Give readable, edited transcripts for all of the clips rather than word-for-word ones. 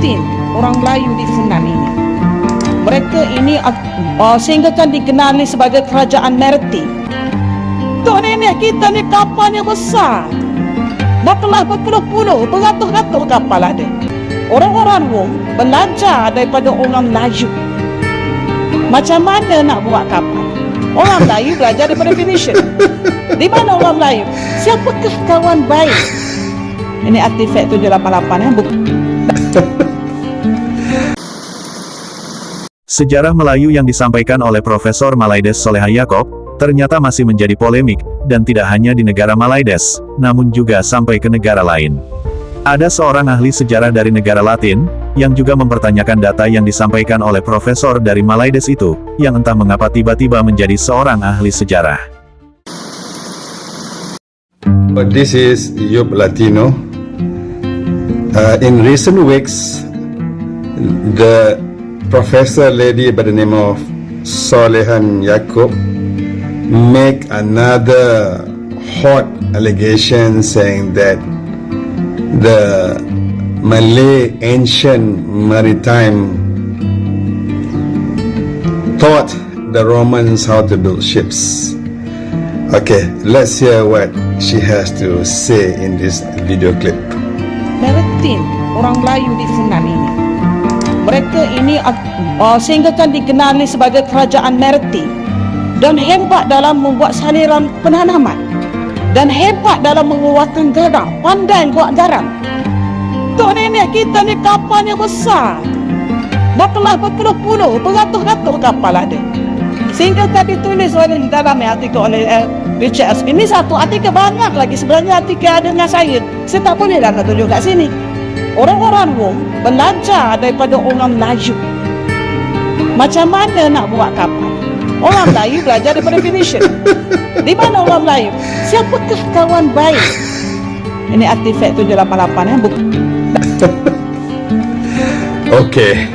Meritin orang Melayu di Funan ini. Mereka ini sehingga kan dikenali sebagai kerajaan Meriti. Tok nenek kita ni kapalnya besar. Dah telah berpuluh-puluh, beratus-ratus kapal ada. Orang-orang Rom belajar daripada orang Melayu macam mana nak buat kapal. Orang Melayu belajar daripada Phoenician. Di mana orang Melayu? Siapakah kawan baik? Ini artifak 788 bukan. Sejarah Melayu yang disampaikan oleh Profesor Malaides Soleha Yaakob ternyata masih menjadi polemik, dan tidak hanya di negara Malaides, namun juga sampai ke negara lain. Ada seorang ahli sejarah dari negara Latin, yang juga mempertanyakan data yang disampaikan oleh profesor dari Malaides itu, yang entah mengapa tiba-tiba menjadi seorang ahli sejarah. This is Yop Latino. In recent weeks, the professor lady by the name of Solehan Yaakob make another hot allegation saying that the Malay ancient maritime taught the Romans how to build ships. Okay, let's hear what she has to say in this video clip. Meritin orang Melayu di Funan ini. Mereka ini sehingga kan dikenali sebagai kerajaan Meriti dan hebat dalam membuat saliran penanaman dan hebat dalam mengeluarkan garam, pandai buat garam. Tok nenek kita ni kapalnya besar. Dah telah berpuluh-puluh, beratus-ratus kapal ada. Sehingga tadi tulis oleh dalam artikel oleh Richard S. Ini satu artikel, banyak lagi sebenarnya artikel ada dengan saya. Saya tak boleh lah tunjuk kat sini. Orang-orang Rom belajar daripada orang Melayu macam mana nak buat kapal. Orang Melayu belajar daripada Phoenician. Di mana orang Melayu? Siapakah kawan baik? Ini artifak 788 bukan. Okay,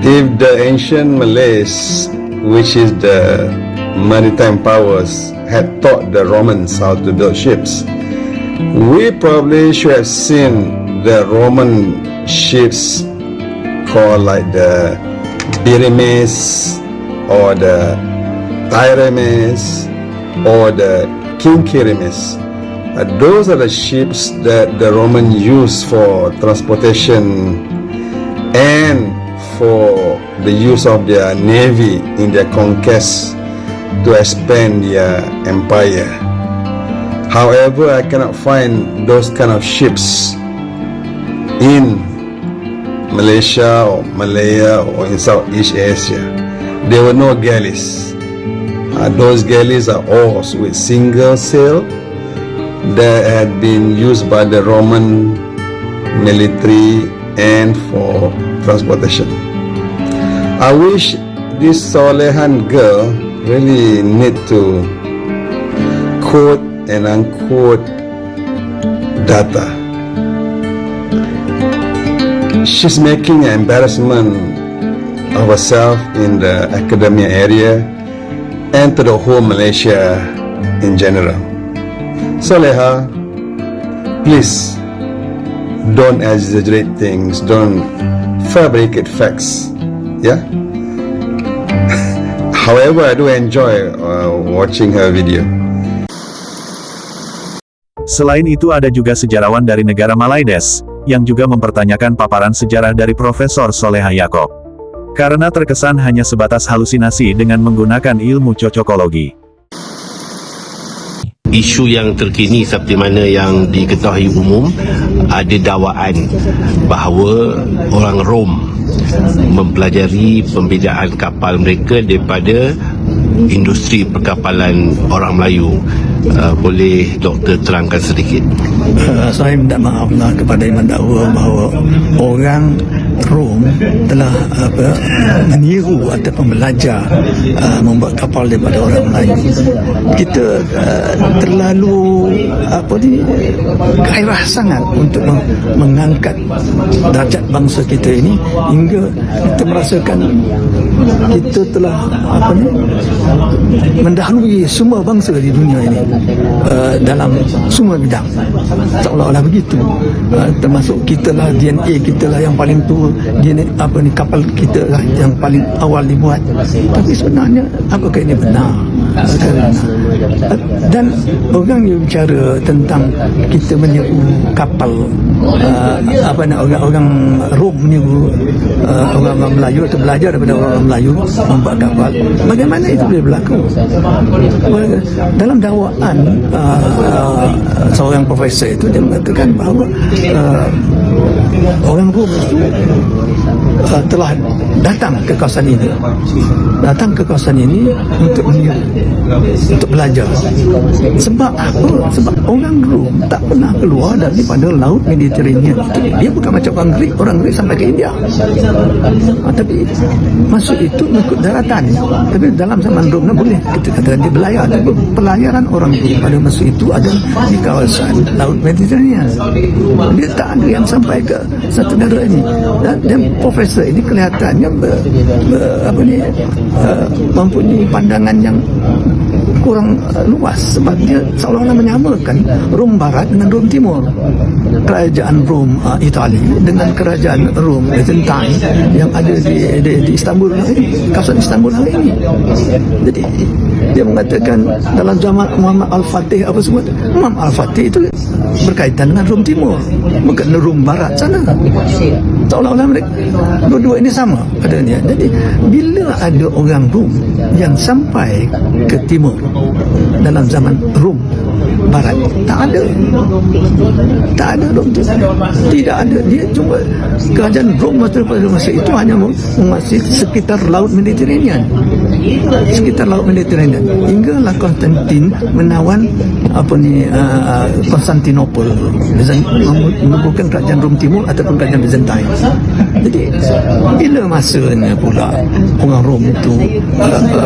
if the ancient Malays, which is the maritime powers, had taught the Romans how to build ships, we probably should have seen the Roman ships called like the Birimes or the Tyremes or the Kinkirimes. Those are the ships that the Romans used for transportation and for the use of their navy in their conquest to expand their empire. However, I cannot find those kind of ships in Malaysia or Malaya or in Southeast Asia. There were no galleys. Those galleys are oars with single sail that had been used by the Roman military and for transportation. I wish this Solehan girl really need to quote and unquote data. She's making an embarrassment of herself in the academia area and to the whole Malaysia in general. Soleha, please don't exaggerate things, don't fabricate facts. Yeah. However, I do enjoy watching her video. Selain itu ada juga sejarawan dari negara Malaides, yang juga mempertanyakan paparan sejarah dari Profesor Soleha Yaakob. Karena terkesan hanya sebatas halusinasi dengan menggunakan ilmu cocokologi. Isu yang terkini seperti mana yang diketahui umum, ada dakwaan bahawa orang Rom mempelajari pembinaan kapal mereka daripada industri perkapalan orang Melayu. Boleh doktor terangkan sedikit? Saya minta maaflah kepada yang mendakwa bahawa orang Rom telah meniru ataupun belajar membuat kapal daripada orang Melayu. Kita terlalu gairah sangat untuk mengangkat darjat bangsa kita ini hingga kita merasakan kita telah mendahului semua bangsa di dunia ini dalam semua bidang, seolah-olah begitu. Termasuk kita lah, DNA kita lah yang paling tua, DNA kapal kita lah yang paling awal dibuat. Tapi sebenarnya apakah ini benar? Dan orang yang bicara tentang kita menyeru kapal, orang Rom menyeru orang Melayu atau belajar daripada orang Melayu membuat kapal. Bagaimana itu boleh berlaku? Dalam dakwaan seorang profesor itu, dia mengatakan bahawa orang Rom itu telah datang ke kawasan ini untuk belajar. Sebab apa? Sebab orang Rom tak pernah keluar daripada laut Mediterranean. Dia bukan macam orang Greek sampai ke India. Tapi masuk itu mengikut daratan. Tapi dalam zaman Rom boleh kita katakan dia belayar. Tapi pelayaran orang Rom pada masa itu adalah di kawasan laut Mediterranean. Dia tak ada yang sampai ke satu negara ini. Dan profesor ini kelihatannya mempunyai pandangan yang kurang luas, sebab dia seolah-olah menyamakan Rom Barat dengan Rom Timur, kerajaan Rom Itali dengan kerajaan Rom Byzantine yang ada di Istanbul hari ini, kawasan Istanbul hari ini. Jadi dia mengatakan dalam zaman Muhammad Al-Fatih apa semua, Muhammad Al-Fatih itu berkaitan dengan Rom Timur, bukan Rom Barat sana. Seolah-olah mereka dua-dua ini sama adanya. Jadi bila ada orang Rom yang sampai ke timur dalam zaman Rom Barat, tak ada Rom itu, tidak ada. Dia cuma kerajaan Rom pada masa itu hanya menguasai sekitar laut Mediterranean, hinggalah Konstantin menawan Konstantinopel, menubuhkan kerajaan Rom Timur ataupun kerajaan Byzantine. Jadi bila masanya pula orang Rom itu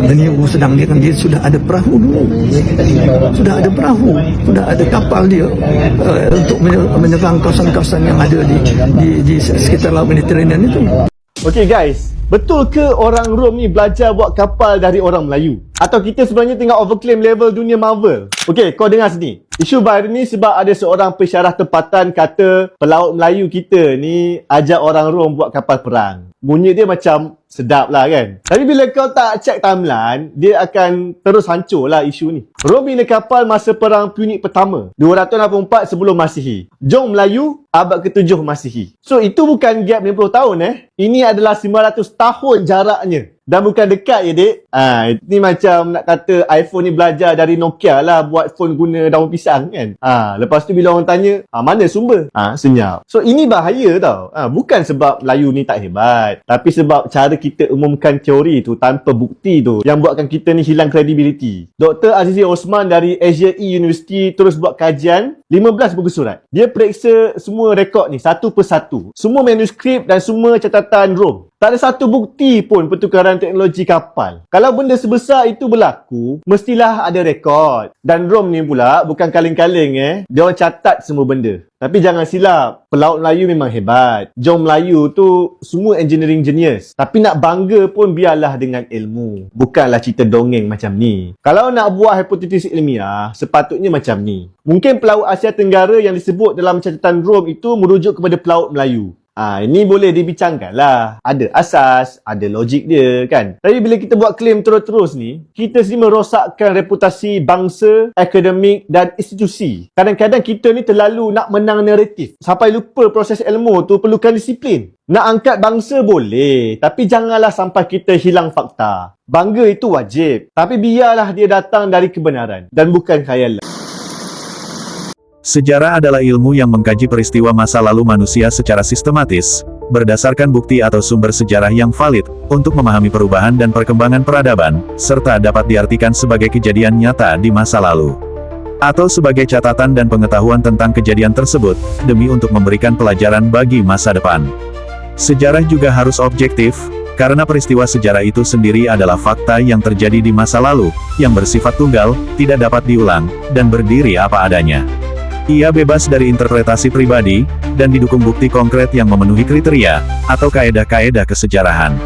meniru, sedang dia sudah ada perahu dulu, sudah ada kapal dia untuk menyerang kawasan-kawasan yang ada di sekitar laut Mediterranean itu. Okay guys, betul ke orang Rom ni belajar buat kapal dari orang Melayu? Atau kita sebenarnya tengah overclaim level dunia Marvel? Okay, kau dengar sini. Isu baru ni sebab ada seorang pensyarah tempatan kata pelaut Melayu kita ni ajak orang Rom buat kapal perang. Bunyi dia macam sedap lah kan. Tapi bila kau tak check timeline, dia akan terus hancur lah isu ni. Rom bina kapal masa perang Punik pertama 264 sebelum Masihi. Jom Melayu abad ke-7 Masihi. So itu bukan gap 50 tahun Ini adalah 900 tahun jaraknya. Dan bukan dekat ya dek. Ini macam nak kata iPhone ni belajar dari Nokia lah buat phone guna daun pisang kan. Lepas tu bila orang tanya, mana sumber? Senyap. So ini bahaya tau. Bukan sebab Melayu ni tak hebat, tapi sebab cara kita umumkan teori tu tanpa bukti tu yang buatkan kita ni hilang kredibiliti. Dr. Azizi Osman dari Asia University terus buat kajian 15 buku surat. Dia periksa semua rekod ni satu persatu. Semua manuskrip dan semua catatan Rom. Tak ada satu bukti pun pertukaran teknologi kapal. Kalau benda sebesar itu berlaku, mestilah ada rekod. Dan Rom ni pula bukan kaleng-kaleng Dia orang catat semua benda. Tapi jangan silap, pelaut Melayu memang hebat. Jom Melayu tu semua engineering genius. Tapi nak bangga pun biarlah dengan ilmu. Bukanlah cerita dongeng macam ni. Kalau nak buat hipotesis ilmiah, sepatutnya macam ni. Mungkin pelaut Asia Tenggara yang disebut dalam catatan Rom itu merujuk kepada pelaut Melayu. Ini boleh dibincangkan lah. Ada asas, ada logik dia kan. Tapi bila kita buat claim terus-terus ni, kita sendiri merosakkan reputasi bangsa, akademik dan institusi. Kadang-kadang kita ni terlalu nak menang naratif. Sampai lupa proses ilmu tu perlukan disiplin. Nak angkat bangsa boleh, tapi janganlah sampai kita hilang fakta. Bangga itu wajib, tapi biarlah dia datang dari kebenaran dan bukan khayalan. Sejarah adalah ilmu yang mengkaji peristiwa masa lalu manusia secara sistematis, berdasarkan bukti atau sumber sejarah yang valid, untuk memahami perubahan dan perkembangan peradaban, serta dapat diartikan sebagai kejadian nyata di masa lalu. Atau sebagai catatan dan pengetahuan tentang kejadian tersebut, demi untuk memberikan pelajaran bagi masa depan. Sejarah juga harus objektif, karena peristiwa sejarah itu sendiri adalah fakta yang terjadi di masa lalu, yang bersifat tunggal, tidak dapat diulang, dan berdiri apa adanya. Ia bebas dari interpretasi pribadi, dan didukung bukti konkret yang memenuhi kriteria, atau kaedah-kaedah kesejarahan.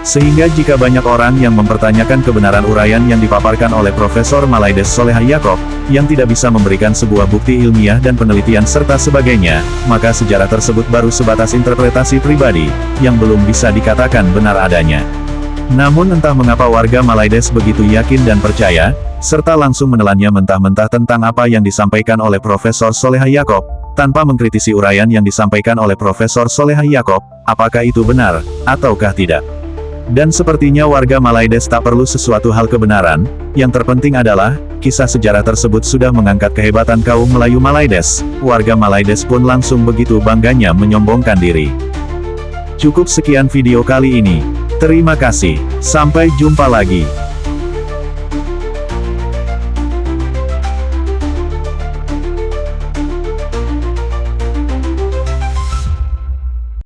Sehingga jika banyak orang yang mempertanyakan kebenaran uraian yang dipaparkan oleh Profesor Malaides Solehah Yaakob, yang tidak bisa memberikan sebuah bukti ilmiah dan penelitian serta sebagainya, maka sejarah tersebut baru sebatas interpretasi pribadi, yang belum bisa dikatakan benar adanya. Namun entah mengapa warga Malaides begitu yakin dan percaya, serta langsung menelannya mentah-mentah tentang apa yang disampaikan oleh Profesor Solehah Yaakob, tanpa mengkritisi uraian yang disampaikan oleh Profesor Solehah Yaakob, apakah itu benar, ataukah tidak. Dan sepertinya warga Malaides tak perlu sesuatu hal kebenaran, yang terpenting adalah, kisah sejarah tersebut sudah mengangkat kehebatan kaum Melayu Malaides, warga Malaides pun langsung begitu bangganya menyombongkan diri. Cukup sekian video kali ini. Terima kasih, sampai jumpa lagi.